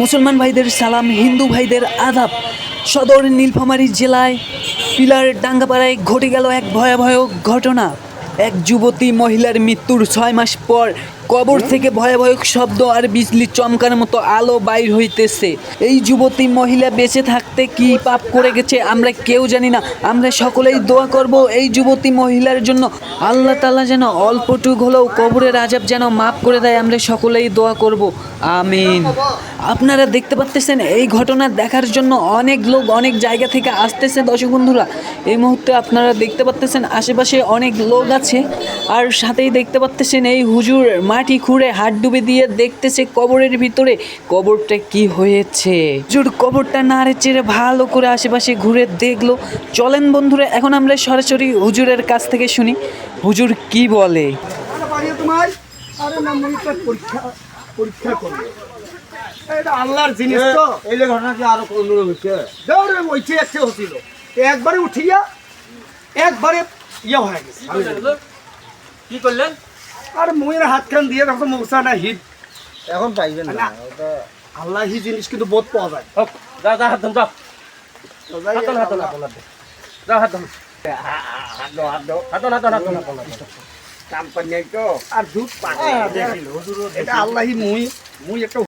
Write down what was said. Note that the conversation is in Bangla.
মুসলমান ভাইদের সালাম, হিন্দু ভাইদের আদাব। সদর নীলফামারী জেলায় পিলার ডাঙ্গাপাড়ায় ঘটে গেল এক ভয়াবহ ঘটনা। এক যুবতী মহিলার মৃত্যুর 6 মাস পর কবর থেকে ভয়াবহ শব্দ আর বিজলি চমকার মতো আলো বাইর হইতেছে। এই যুবতী মহিলা বেঁচে থাকতে কি পাপ করে গেছে আমরা কেউ জানি না। আমরা সকলেই দোয়া করব এই যুবতী মহিলার জন্য, আল্লাহ তাআলা যেন অল্পটুক হলেও কবরের আযাব যেন মাফ করে দেয়। আমরা সকলেই দোয়া করব, আমিন। আপনারা দেখতে পাচ্ছেন এই ঘটনা দেখার জন্য অনেক লোক অনেক জায়গা থেকে আসতেছে। দর্শক বন্ধুরা, এই মুহূর্তে আপনারা দেখতে পাচ্ছেন আশেপাশে অনেক লোক আছে, আর সাথেই দেখতে পাচ্ছেন এই হুজুর মাটি খুঁড়ে হাত ডুবে দিয়ে দেখতেছে কবরের ভিতরে কবরটা কি হয়েছে। হুজুর কবরটা নাড়ে চেড়ে ভালো করে আশেপাশে ঘুরে দেখলো। চলেন বন্ধুরা, এখন আমরা সরাসরি হুজুরের কাছ থেকে শুনি হুজুর কি বলে। পরীক্ষা করবে এটা আল্লাহর জিনিস তো। এই যে ঘটনা কি আরো কোন হচ্ছে? দৌড়ে ওইছে একটা হছিল, একবারে উঠিয়া একবারে ইয়ে হয়ে গেছে। কি করলেন? আর মুয়ের হাতখান দিয়ে তখন মৌসা না হিট এখন পাইবেন না না। ওটা। আল্লাহ হি জিনিস কিন্তু বোধ পাওয়া যায়। হোক, যাও যাও হাত ধরুন, যাও হাত ধরুন, হাত ধরুন, হাত ধরুন, যাও হাত ধরুন, হাত ধরুন, হাত ধরুন, হাত ধরুন, হাত ধরুন, হাত ধরুন। কাম পানি তো আর দুধ পানি দেখিল হুজুর এটা আল্লাহ মুই একটা